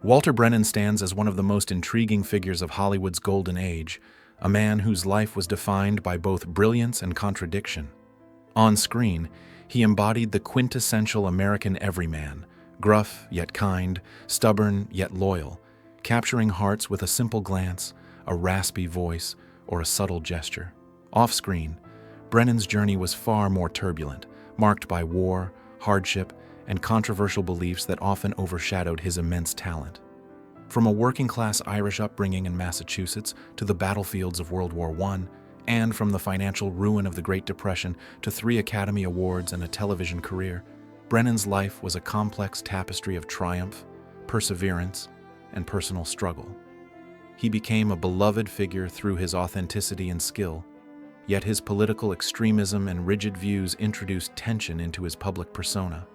Walter Brennan stands as one of the most intriguing figures of Hollywood's golden age, a man whose life was defined by both brilliance and contradiction. On screen, he embodied the quintessential American everyman, gruff yet kind, stubborn yet loyal, capturing hearts with a simple glance, a raspy voice, or a subtle gesture. Off-screen, Brennan's journey was far more turbulent, marked by war, hardship, and controversial beliefs that often overshadowed his immense talent. From a working-class Irish upbringing in Massachusetts to the battlefields of World War I, and from the financial ruin of the Great Depression to 3 Academy Awards and a television career, Brennan's life was a complex tapestry of triumph, perseverance, and personal struggle. He became a beloved figure through his authenticity and skill, yet his political extremism and rigid views introduced tension into his public persona.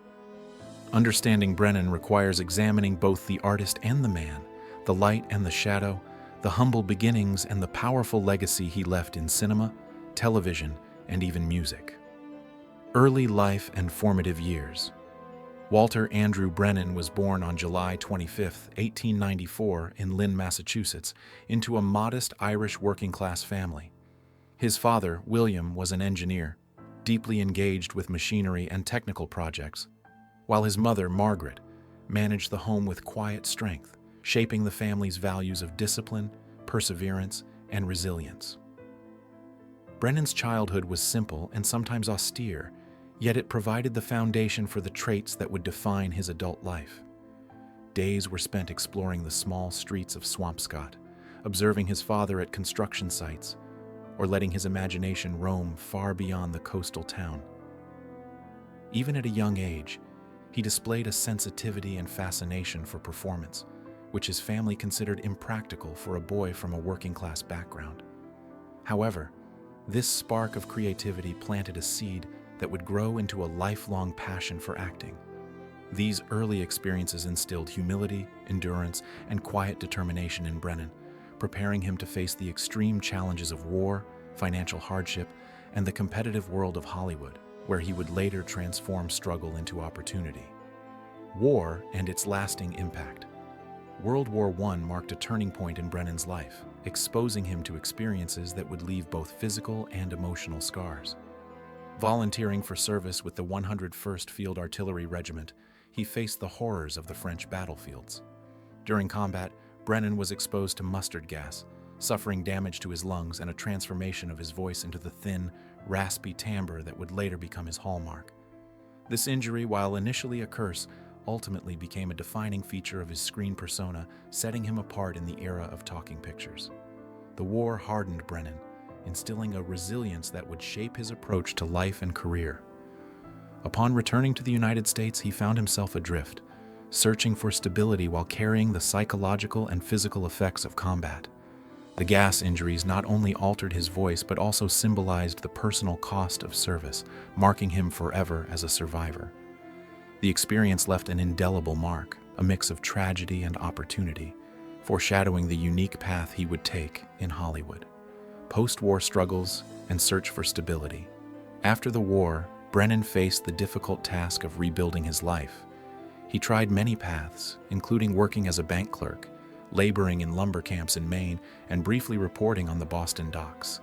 Understanding Brennan requires examining both the artist and the man, the light and the shadow, the humble beginnings and the powerful legacy he left in cinema, television, and even music. Early life and formative years. Walter Andrew Brennan was born on July 25, 1894, in Lynn, Massachusetts, into a modest Irish working-class family. His father, William, was an engineer, deeply engaged with machinery and technical projects, while his mother, Margaret, managed the home with quiet strength, shaping the family's values of discipline, perseverance, and resilience. Brennan's childhood was simple and sometimes austere, yet it provided the foundation for the traits that would define his adult life. Days were spent exploring the small streets of Swampscott, observing his father at construction sites, or letting his imagination roam far beyond the coastal town. Even at a young age, he displayed a sensitivity and fascination for performance, which his family considered impractical for a boy from a working-class background. However, this spark of creativity planted a seed that would grow into a lifelong passion for acting. These early experiences instilled humility, endurance, and quiet determination in Brennan, preparing him to face the extreme challenges of war, financial hardship, and the competitive world of Hollywood, where he would later transform struggle into opportunity. War and its lasting impact. World War I marked a turning point in Brennan's life, exposing him to experiences that would leave both physical and emotional scars. Volunteering for service with the 101st Field Artillery Regiment, he faced the horrors of the French battlefields. During combat, Brennan was exposed to mustard gas, suffering damage to his lungs and a transformation of his voice into the thin, raspy timbre that would later become his hallmark. This injury, while initially a curse, ultimately became a defining feature of his screen persona, setting him apart in the era of talking pictures. The war hardened Brennan, instilling a resilience that would shape his approach to life and career. Upon returning to the United States, he found himself adrift, searching for stability while carrying the psychological and physical effects of combat. The gas injuries not only altered his voice but also symbolized the personal cost of service, marking him forever as a survivor. The experience left an indelible mark, a mix of tragedy and opportunity, foreshadowing the unique path he would take in Hollywood. Post-war struggles and search for stability. After the war, Brennan faced the difficult task of rebuilding his life. He tried many paths, including working as a bank clerk, laboring in lumber camps in Maine, and briefly reporting on the Boston docks.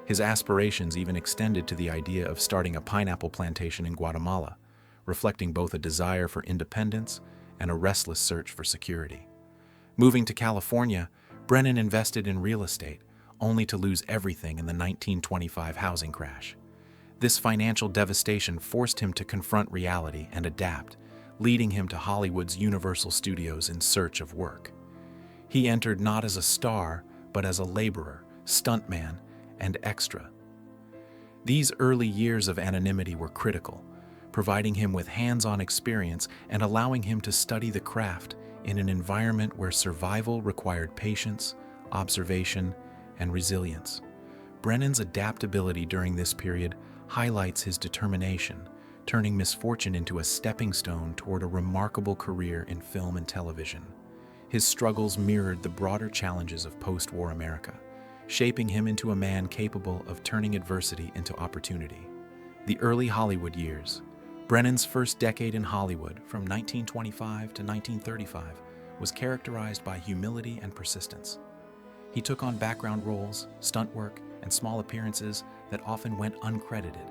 His aspirations even extended to the idea of starting a pineapple plantation in Guatemala, reflecting both a desire for independence and a restless search for security. Moving to California, Brennan invested in real estate, only to lose everything in the 1925 housing crash. This financial devastation forced him to confront reality and adapt, leading him to Hollywood's Universal Studios in search of work. He entered not as a star, but as a laborer, stuntman, and extra. These early years of anonymity were critical, providing him with hands-on experience and allowing him to study the craft in an environment where survival required patience, observation, and resilience. Brennan's adaptability during this period highlights his determination, turning misfortune into a stepping stone toward a remarkable career in film and television. His struggles mirrored the broader challenges of post-war America, shaping him into a man capable of turning adversity into opportunity. The early Hollywood years. Brennan's first decade in Hollywood, from 1925 to 1935, was characterized by humility and persistence. He took on background roles, stunt work, and small appearances that often went uncredited,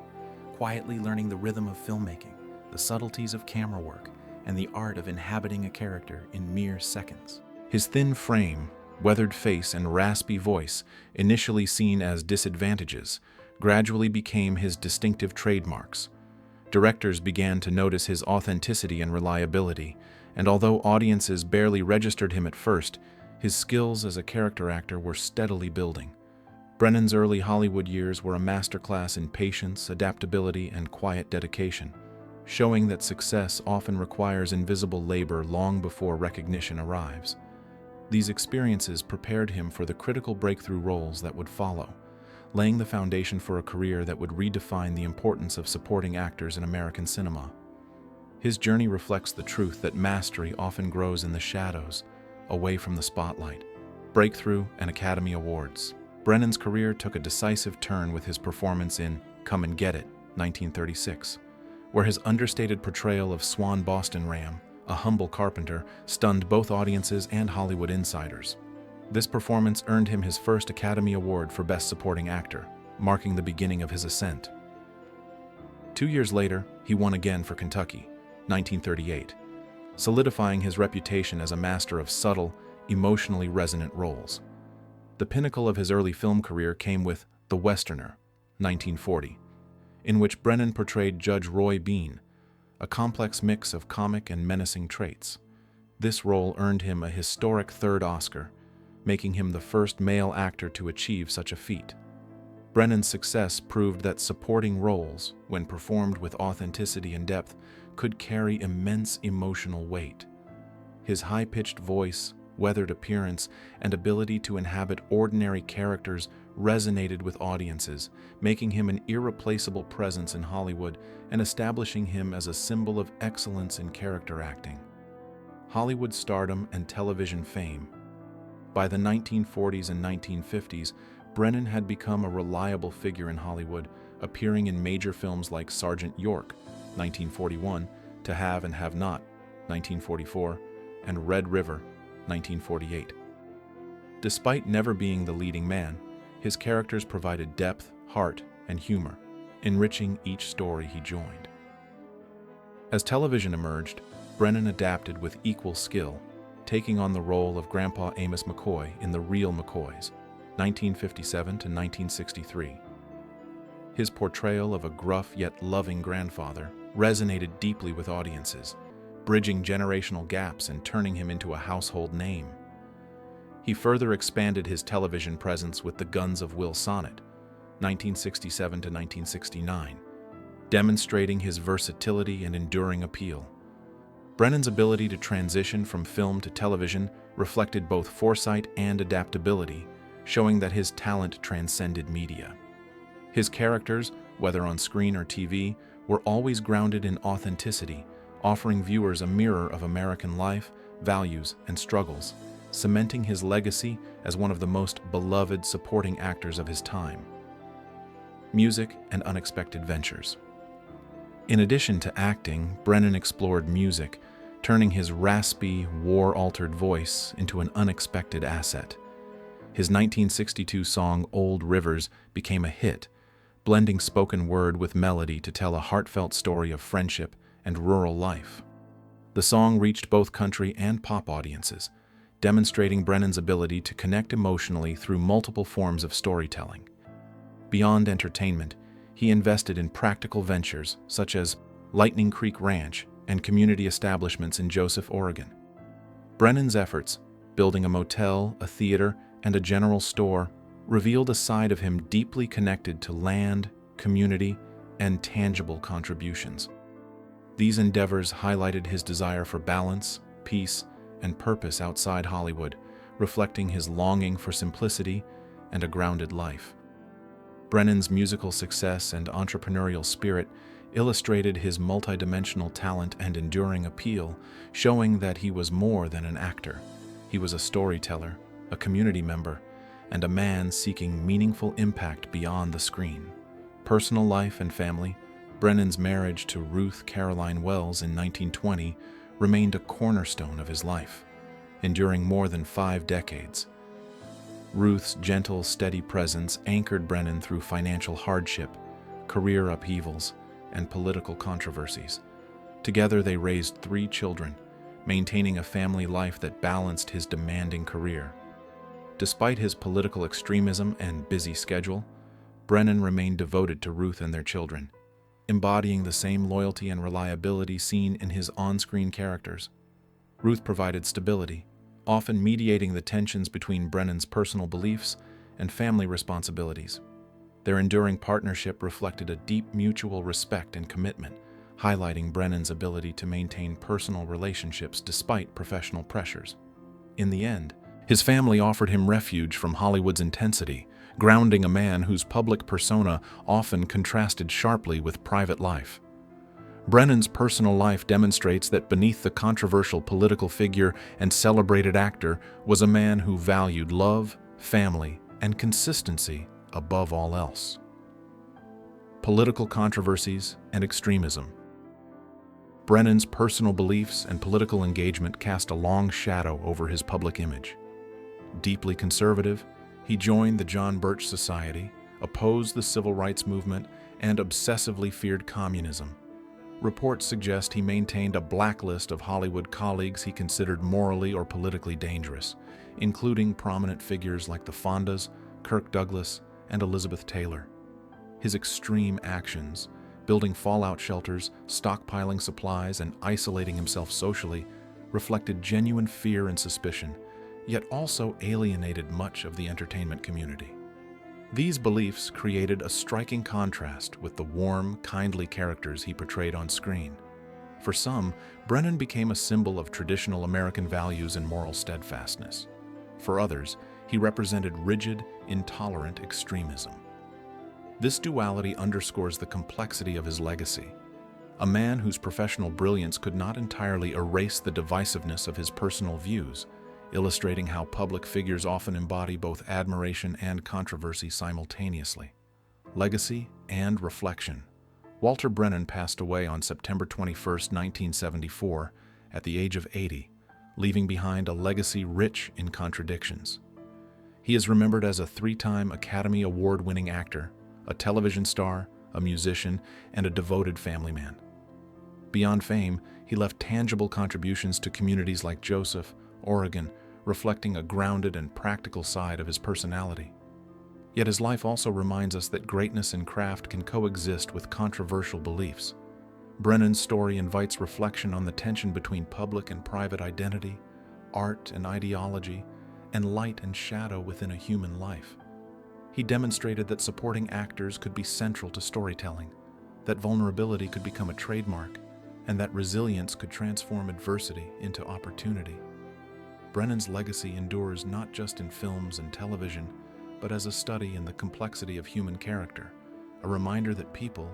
quietly learning the rhythm of filmmaking, the subtleties of camera work, and the art of inhabiting a character in mere seconds. His thin frame, weathered face, and raspy voice, initially seen as disadvantages, gradually became his distinctive trademarks. Directors began to notice his authenticity and reliability, and although audiences barely registered him at first, his skills as a character actor were steadily building. Brennan's early Hollywood years were a masterclass in patience, adaptability, and quiet dedication, showing that success often requires invisible labor long before recognition arrives. These experiences prepared him for the critical breakthrough roles that would follow, laying the foundation for a career that would redefine the importance of supporting actors in American cinema. His journey reflects the truth that mastery often grows in the shadows, away from the spotlight. Breakthrough and Academy Awards. Brennan's career took a decisive turn with his performance in Come and Get It, 1936, where his understated portrayal of Swan Boston Ram, a humble carpenter, stunned both audiences and Hollywood insiders. This performance earned him his first Academy Award for Best Supporting Actor, marking the beginning of his ascent. 2 years later, he won again for Kentucky, 1938, solidifying his reputation as a master of subtle, emotionally resonant roles. The pinnacle of his early film career came with The Westerner, 1940, in which Brennan portrayed Judge Roy Bean, a complex mix of comic and menacing traits. This role earned him a historic third Oscar, making him the first male actor to achieve such a feat. Brennan's success proved that supporting roles, when performed with authenticity and depth, could carry immense emotional weight. His high-pitched voice, weathered appearance, and ability to inhabit ordinary characters resonated with audiences, making him an irreplaceable presence in Hollywood and establishing him as a symbol of excellence in character acting. Hollywood stardom and television fame. By the 1940s and 1950s, Brennan had become a reliable figure in Hollywood, appearing in major films like Sergeant York, 1941, To Have and Have Not, 1944, and Red River, 1948. Despite never being the leading man, his characters provided depth, heart, and humor, enriching each story he joined. As television emerged, Brennan adapted with equal skill, taking on the role of Grandpa Amos McCoy in The Real McCoys, 1957 to 1963. His portrayal of a gruff yet loving grandfather resonated deeply with audiences, bridging generational gaps and turning him into a household name. He further expanded his television presence with The Guns of Will Sonnet, 1967 to 1969, demonstrating his versatility and enduring appeal. Brennan's ability to transition from film to television reflected both foresight and adaptability, showing that his talent transcended media. His characters, whether on screen or TV, were always grounded in authenticity, offering viewers a mirror of American life, values, and struggles, cementing his legacy as one of the most beloved supporting actors of his time. Music and unexpected ventures. In addition to acting, Brennan explored music, turning his raspy, war-altered voice into an unexpected asset. His 1962 song Old Rivers became a hit, blending spoken word with melody to tell a heartfelt story of friendship and rural life. The song reached both country and pop audiences, demonstrating Brennan's ability to connect emotionally through multiple forms of storytelling. Beyond entertainment, he invested in practical ventures such as Lightning Creek Ranch and community establishments in Joseph, Oregon. Brennan's efforts, building a motel, a theater, and a general store, revealed a side of him deeply connected to land, community, and tangible contributions. These endeavors highlighted his desire for balance, peace, and purpose outside Hollywood, reflecting his longing for simplicity and a grounded life. Brennan's musical success and entrepreneurial spirit illustrated his multidimensional talent and enduring appeal, showing that he was more than an actor. He was a storyteller, a community member, and a man seeking meaningful impact beyond the screen. Personal life and family. Brennan's marriage to Ruth Caroline Wells in 1920 remained a cornerstone of his life. enduring more than 5 decades. Ruth's gentle, steady presence anchored Brennan through financial hardship, career upheavals, and political controversies. Together they raised 3 children, maintaining a family life that balanced his demanding career. Despite his political extremism and busy schedule, Brennan remained devoted to Ruth and their children, embodying the same loyalty and reliability seen in his on-screen characters. Ruth provided stability, often mediating the tensions between Brennan's personal beliefs and family responsibilities. Their enduring partnership reflected a deep mutual respect and commitment, highlighting Brennan's ability to maintain personal relationships despite professional pressures. In the end, his family offered him refuge from Hollywood's intensity, grounding a man whose public persona often contrasted sharply with private life. Brennan's personal life demonstrates that beneath the controversial political figure and celebrated actor was a man who valued love, family, and consistency above all else. Political controversies and extremism. Brennan's personal beliefs and political engagement cast a long shadow over his public image. Deeply conservative, he joined the John Birch Society, opposed the civil rights movement, and obsessively feared communism. Reports suggest he maintained a blacklist of Hollywood colleagues he considered morally or politically dangerous, including prominent figures like the Fondas, Kirk Douglas, and Elizabeth Taylor. His extreme actions, building fallout shelters, stockpiling supplies, and isolating himself socially, reflected genuine fear and suspicion, yet also alienated much of the entertainment community. These beliefs created a striking contrast with the warm, kindly characters he portrayed on screen. For some, Brennan became a symbol of traditional American values and moral steadfastness. For others, he represented rigid, intolerant extremism. This duality underscores the complexity of his legacy. A man whose professional brilliance could not entirely erase the divisiveness of his personal views, illustrating how public figures often embody both admiration and controversy simultaneously. Legacy and reflection. Walter Brennan passed away on September 21, 1974, at the age of 80, leaving behind a legacy rich in contradictions. He is remembered as a 3-time Academy Award-winning actor, a television star, a musician, and a devoted family man. Beyond fame, he left tangible contributions to communities like Joseph, Oregon, reflecting a grounded and practical side of his personality. Yet his life also reminds us that greatness and craft can coexist with controversial beliefs. Brennan's story invites reflection on the tension between public and private identity, art and ideology, and light and shadow within a human life. He demonstrated that supporting actors could be central to storytelling, that vulnerability could become a trademark, and that resilience could transform adversity into opportunity. Brennan's legacy endures not just in films and television, but as a study in the complexity of human character, a reminder that people